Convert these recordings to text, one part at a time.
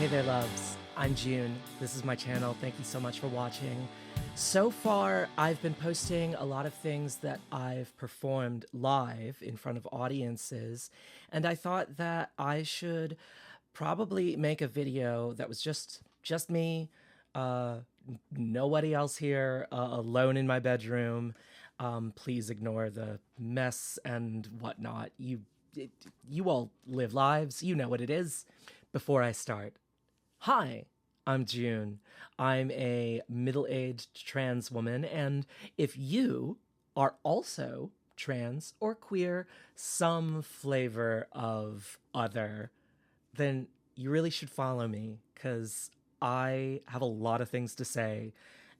Hey there, loves. I'm June. This is my channel. Thank you so much for watching. So far, I've been posting a lot of things that I've performed live in front of audiences, and I thought that I should probably make a video that was just me, nobody else here, alone in my bedroom. Please ignore the mess and whatnot. You all live lives. You know what it is. Before I start, hi, I'm June. I'm a middle-aged trans woman, and if you are also trans or queer, some flavor of other, then you really should follow me, because I have a lot of things to say,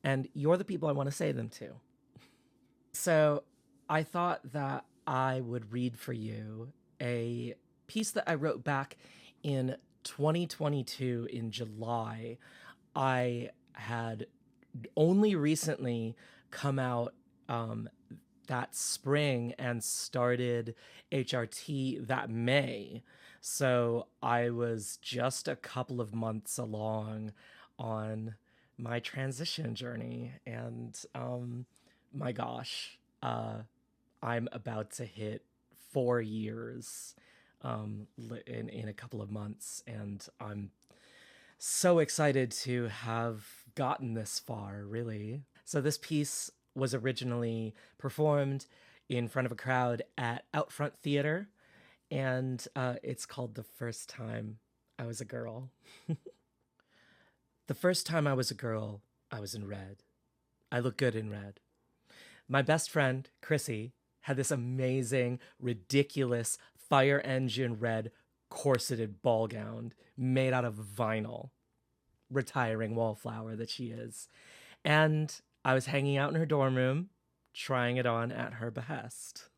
and you're the people I want to say them to. So I thought that I would read for you a piece that I wrote back in 2022 in July. I had only recently come out that spring and started HRT that May. So I was just a couple of months along on my transition journey. And my gosh, I'm about to hit 4 years in a couple of months, and I'm so excited to have gotten this far, really. So this piece was originally performed in front of a crowd at Outfront Theater, and it's called The First Time I Was a Girl. The first time I was a girl, I was in red. I look good in red. My best friend, Chrissy, had this amazing, ridiculous fire engine red corseted ball gown made out of vinyl, retiring wallflower that she is. And I was hanging out in her dorm room, trying it on at her behest.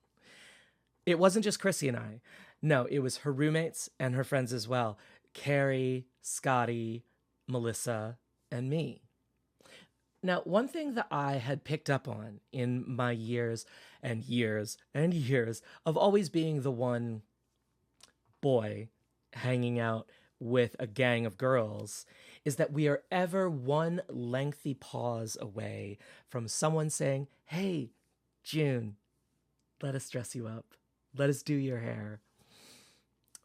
It wasn't just Chrissy and I. No, it was her roommates and her friends as well. Carrie, Scotty, Melissa, and me. Now, one thing that I had picked up on in my years and years and years of always being the one boy hanging out with a gang of girls is that we are ever one lengthy pause away from someone saying, "Hey, June, let us dress you up. Let us do your hair."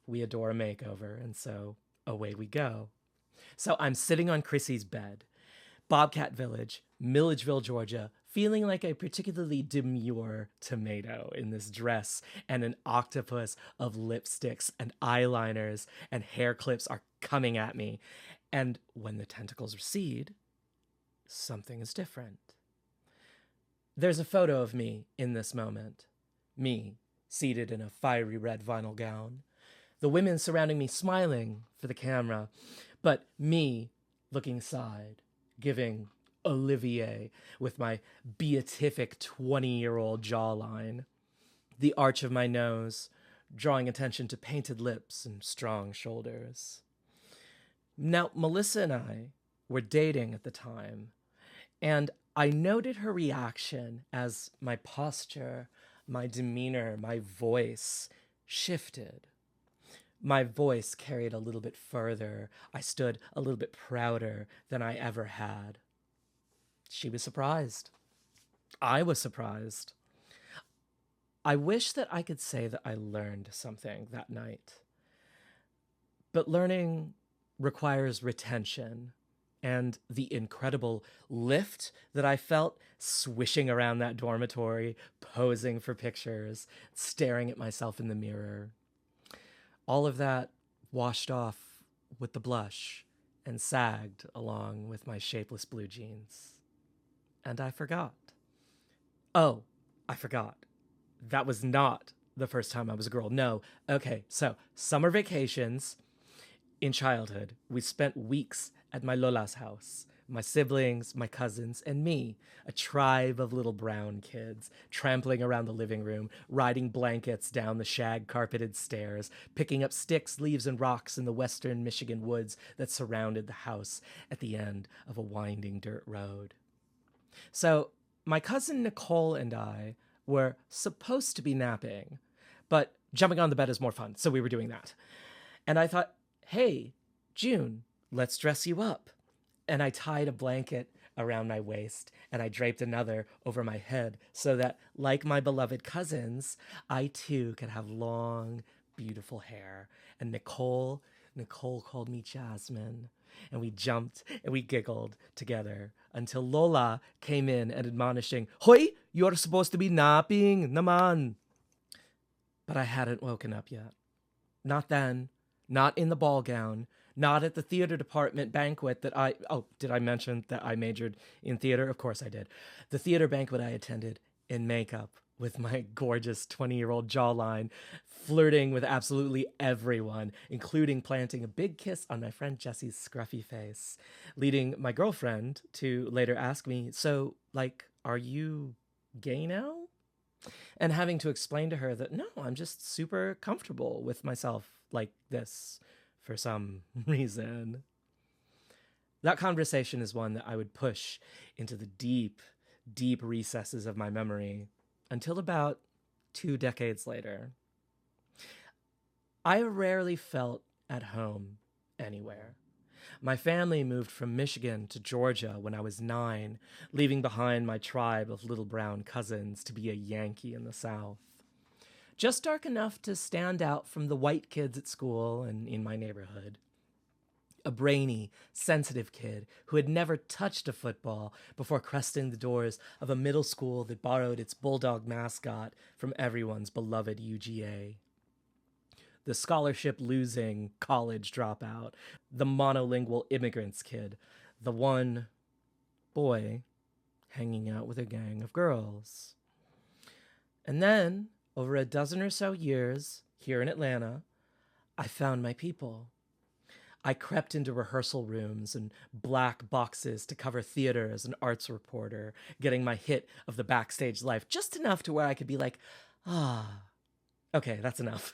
We adore a makeover, and so away we go. So I'm sitting on Chrissy's bed, Bobcat Village, Milledgeville, Georgia, feeling like a particularly demure tomato in this dress, and an octopus of lipsticks and eyeliners and hair clips are coming at me. And when the tentacles recede, something is different. There's a photo of me in this moment. Me, seated in a fiery red vinyl gown. The women surrounding me smiling for the camera, but me looking aside, giving Olivier with my beatific 20-year-old jawline, the arch of my nose drawing attention to painted lips and strong shoulders. Now, Melissa and I were dating at the time, and I noted her reaction as my posture, my demeanor, my voice shifted. My voice carried a little bit further. I stood a little bit prouder than I ever had. She was surprised. I was surprised. I wish that I could say that I learned something that night. But learning requires retention, and the incredible lift that I felt swishing around that dormitory, posing for pictures, staring at myself in the mirror. All of that washed off with the blush and sagged along with my shapeless blue jeans. And I forgot. Oh, I forgot. That was not the first time I was a girl. No. Okay, so summer vacations in childhood, we spent weeks at my Lola's house. My siblings, my cousins, and me, a tribe of little brown kids, trampling around the living room, riding blankets down the shag-carpeted stairs, picking up sticks, leaves, and rocks in the western Michigan woods that surrounded the house at the end of a winding dirt road. So my cousin Nicole and I were supposed to be napping, but jumping on the bed is more fun, so we were doing that. And I thought, hey, June, let's dress you up. And I tied a blanket around my waist and I draped another over my head so that, like my beloved cousins, I too could have long, beautiful hair. And Nicole called me Jasmine. And we jumped and we giggled together until Lola came in and admonishing, Hoy, you're supposed to be napping, naman. But I hadn't woken up yet. Not then, not in the ball gown, not at the theater department banquet did I mention that I majored in theater? Of course I did. The theater banquet I attended in makeup with my gorgeous 20-year-old jawline, flirting with absolutely everyone, including planting a big kiss on my friend Jessie's scruffy face, leading my girlfriend to later ask me, so, like, are you gay now? And having to explain to her that no, I'm just super comfortable with myself like this for some reason. That conversation is one that I would push into the deep, deep recesses of my memory until about 2 decades later. I rarely felt at home anywhere. My family moved from Michigan to Georgia when I was 9, leaving behind my tribe of little brown cousins to be a Yankee in the South. Just dark enough to stand out from the white kids at school and in my neighborhood. A brainy, sensitive kid who had never touched a football before cresting the doors of a middle school that borrowed its bulldog mascot from everyone's beloved UGA. The scholarship-losing college dropout, the monolingual immigrants kid, the one boy hanging out with a gang of girls. And then, over a dozen or so years, here in Atlanta, I found my people. I crept into rehearsal rooms and black boxes to cover theater as an arts reporter, getting my hit of the backstage life just enough to where I could be like, okay, that's enough.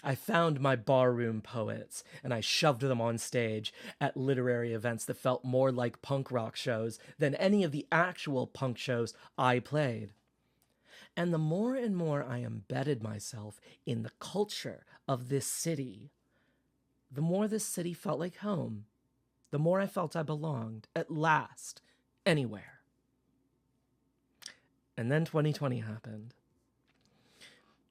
I found my barroom poets, and I shoved them on stage at literary events that felt more like punk rock shows than any of the actual punk shows I played. And the more and more I embedded myself in the culture of this city, the more this city felt like home, the more I felt I belonged, at last, anywhere. And then 2020 happened.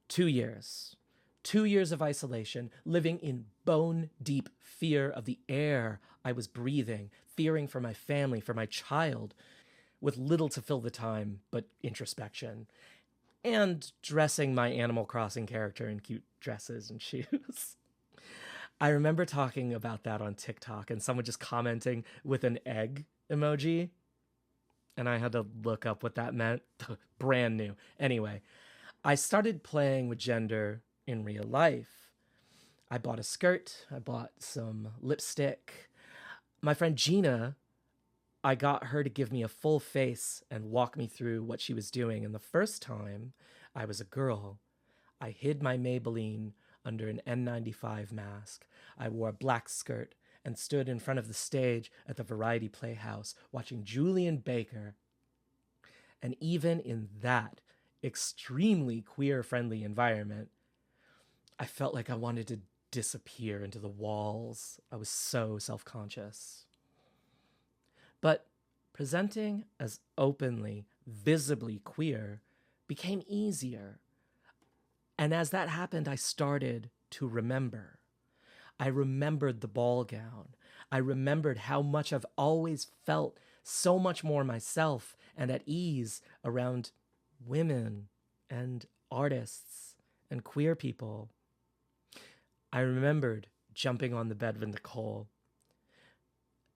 2 years. 2 years of isolation, living in bone-deep fear of the air I was breathing, fearing for my family, for my child, with little to fill the time but introspection, and dressing my Animal Crossing character in cute dresses and shoes. I remember talking about that on TikTok and someone just commenting with an egg emoji, and I had to look up what that meant. Brand new. Anyway, I started playing with gender in real life. I bought a skirt, I bought some lipstick. My friend Gina, I got her to give me a full face and walk me through what she was doing. And the first time I was a girl, I hid my Maybelline under an N95 mask. I wore a black skirt and stood in front of the stage at the Variety Playhouse watching Julian Baker. And even in that extremely queer-friendly environment, I felt like I wanted to disappear into the walls. I was so self-conscious. But presenting as openly, visibly queer became easier. And as that happened, I started to remember. I remembered the ball gown. I remembered how much I've always felt so much more myself and at ease around women and artists and queer people. I remembered jumping on the bed with Nicole.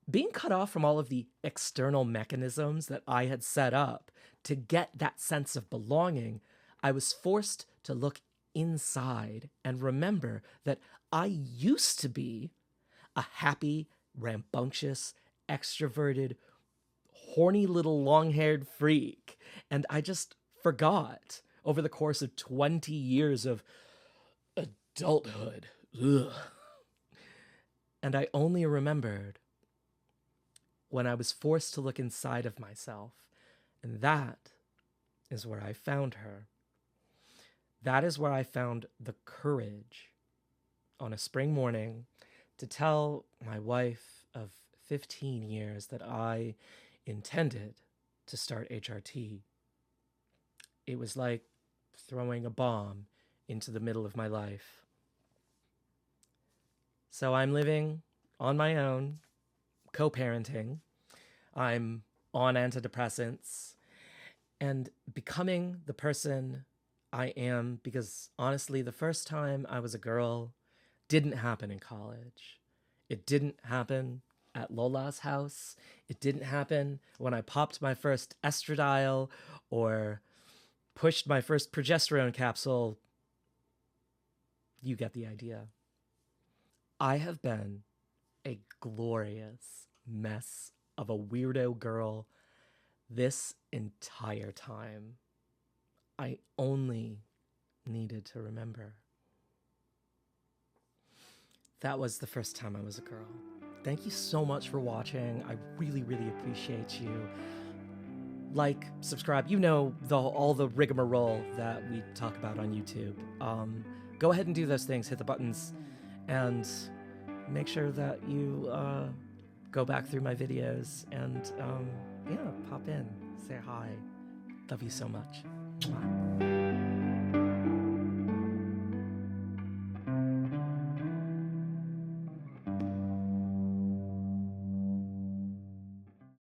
Being cut off from all of the external mechanisms that I had set up to get that sense of belonging, I was forced to look inside and remember that I used to be a happy, rambunctious, extroverted, horny little long-haired freak. And I just forgot over the course of 20 years of adulthood. Ugh. And I only remembered when I was forced to look inside of myself. And that is where I found her. That is where I found the courage on a spring morning to tell my wife of 15 years that I intended to start HRT. It was like throwing a bomb into the middle of my life. So I'm living on my own, co-parenting. I'm on antidepressants and becoming the person I am, because honestly, the first time I was a girl didn't happen in college. It didn't happen at Lola's house. It didn't happen when I popped my first estradiol or pushed my first progesterone capsule. You get the idea. I have been a glorious mess of a weirdo girl this entire time. I only needed to remember. That was the first time I was a girl. Thank you so much for watching. I really, really appreciate you. Like, subscribe, you know, all the rigmarole that we talk about on YouTube. Go ahead and do those things, hit the buttons, and make sure that you go back through my videos and, yeah, pop in, say hi. Love you so much. Mwah.